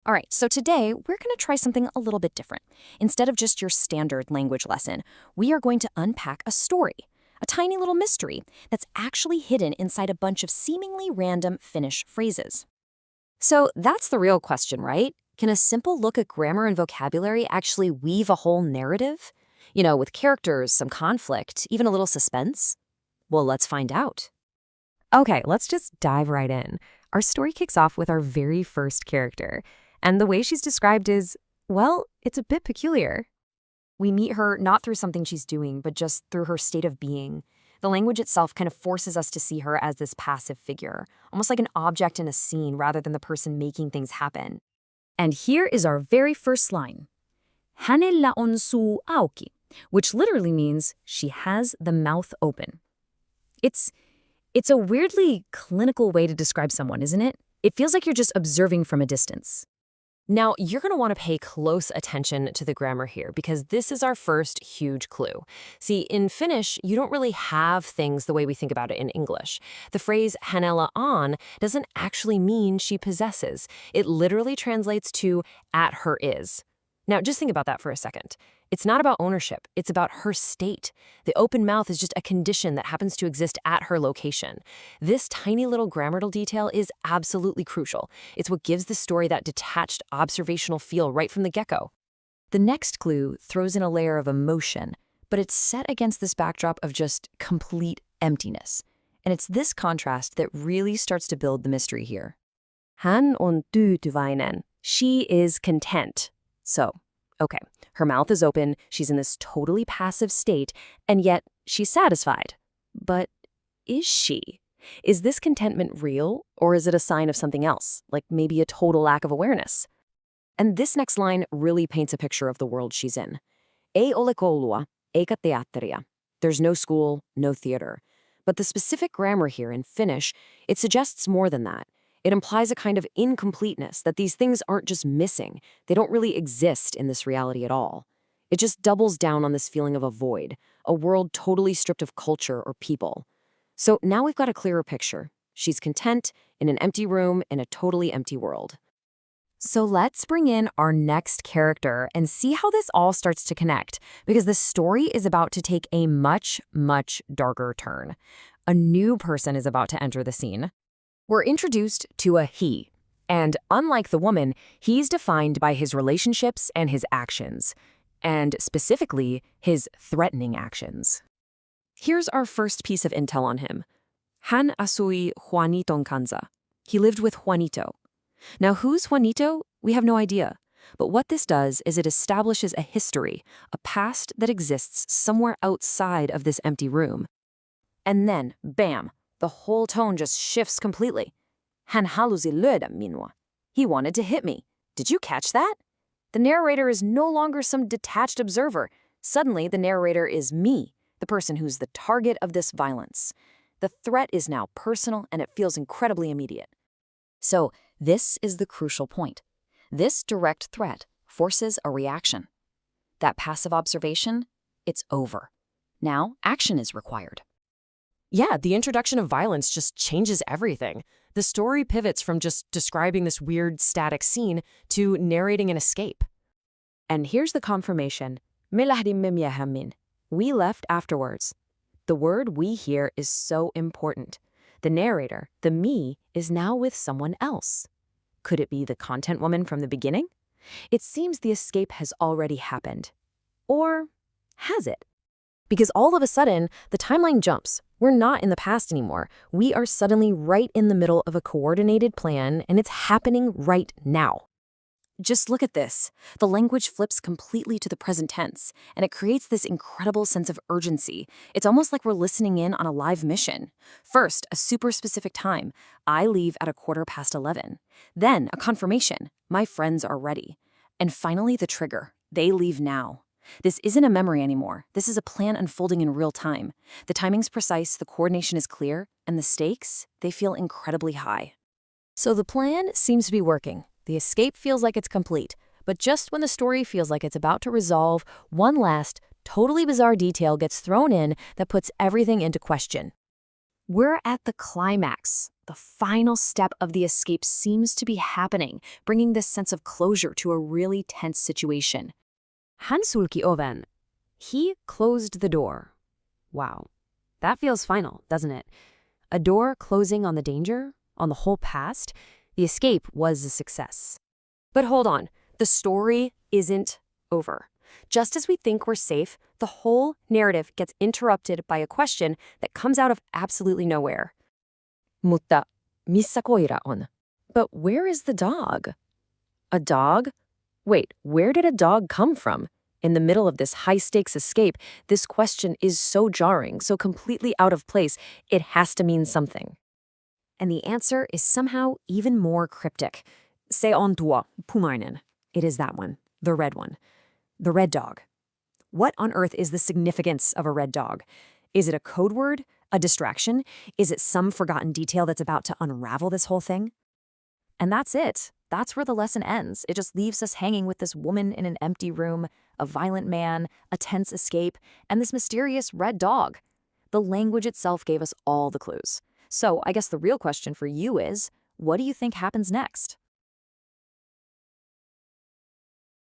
All right, so today we're going to try something a little bit different. Instead of just your standard language lesson, we are going to unpack a story, a tiny little mystery that's actually hidden inside a bunch of seemingly random Finnish phrases. So that's the real question, right? Can a simple look at grammar and vocabulary actually weave a whole narrative? With characters, some conflict, even a little suspense? Well, let's find out. Okay, let's just dive right in. Our story kicks off with our very first character, and the way she's described is, well, it's a bit peculiar. We meet her not through something she's doing, but just through her state of being. The language itself kind of forces us to see her as this passive figure, almost like an object in a scene rather than the person making things happen. And here is our very first line. Hänellä on suu auki, which literally means she has the mouth open. It's a weirdly clinical way to describe someone, isn't it? It feels like you're just observing from a distance. Now, you're going to want to pay close attention to the grammar here because this is our first huge clue. See, in Finnish, you don't really have things the way we think about it in English. The phrase hänellä on doesn't actually mean she possesses. It literally translates to at her is. Now, just think about that for a second. It's not about ownership. It's about her state. The open mouth is just a condition that happens to exist at her location. This tiny little grammatical detail is absolutely crucial. It's what gives the story that detached, observational feel right from the get-go. The next clue throws in a layer of emotion, but it's set against this backdrop of just complete emptiness. And it's this contrast that really starts to build the mystery here. Hän on tyytyväinen. She is content. So, okay, her mouth is open, she's in this totally passive state, and yet she's satisfied. But is she? Is this contentment real, or is it a sign of something else, like maybe a total lack of awareness? And this next line really paints a picture of the world she's in. Ei ole koulua, eikä teatteria. There's no school, no theater. But the specific grammar here in Finnish, it suggests more than that. It implies a kind of incompleteness, that these things aren't just missing. They don't really exist in this reality at all. It just doubles down on this feeling of a void, a world totally stripped of culture or people. So now we've got a clearer picture. She's content in an empty room in a totally empty world. So let's bring in our next character and see how this all starts to connect, because the story is about to take a much, much darker turn. A new person is about to enter the scene. We're introduced to a he, and unlike the woman, he's defined by his relationships and his actions, and specifically, his threatening actions. Here's our first piece of intel on him. Hän asui Juaniton kanssa. He lived with Juanito. Now, who's Juanito? We have no idea. But what this does is it establishes a history, a past that exists somewhere outside of this empty room. And then, bam! The whole tone just shifts completely. Hän halusi lyödä minua. He wanted to hit me. Did you catch that? The narrator is no longer some detached observer. Suddenly, the narrator is me, the person who's the target of this violence. The threat is now personal, and it feels incredibly immediate. So, this is the crucial point. This direct threat forces a reaction. That passive observation, it's over. Now, action is required. Yeah, the introduction of violence just changes everything. The story pivots from just describing this weird static scene to narrating an escape. And here's the confirmation. Me lähdimme myöhemmin. We left afterwards. The word we here is so important. The narrator, the me, is now with someone else. Could it be the content woman from the beginning? It seems the escape has already happened. Or has it? Because all of a sudden, the timeline jumps. We're not in the past anymore. We are suddenly right in the middle of a coordinated plan, and it's happening right now. Just look at this. The language flips completely to the present tense, and it creates this incredible sense of urgency. It's almost like we're listening in on a live mission. First, a super specific time. I leave at 11:15. Then, a confirmation. My friends are ready. And finally, the trigger. They leave now. This isn't a memory anymore. This is a plan unfolding in real time. The timing's precise, the coordination is clear, and the stakes, they feel incredibly high. So the plan seems to be working. The escape feels like it's complete. But just when the story feels like it's about to resolve, one last, totally bizarre detail gets thrown in that puts everything into question. We're at the climax. The final step of the escape seems to be happening, bringing this sense of closure to a really tense situation. Hän sulki oven. He closed the door. Wow. That feels final, doesn't it? A door closing on the danger, on the whole past. The escape was a success. But hold on. The story isn't over. Just as we think we're safe, the whole narrative gets interrupted by a question that comes out of absolutely nowhere. Mutta missä koira on? But where is the dog? A dog? Wait, where did a dog come from? In the middle of this high-stakes escape, this question is so jarring, so completely out of place, it has to mean something. And the answer is somehow even more cryptic. Se on tuo, punainen. It is that one, the red one. The red dog. What on earth is the significance of a red dog? Is it a code word? A distraction? Is it some forgotten detail that's about to unravel this whole thing? And that's it. That's where the lesson ends. It just leaves us hanging with this woman in an empty room, a violent man, a tense escape, and this mysterious red dog. The language itself gave us all the clues. So I guess the real question for you is, what do you think happens next?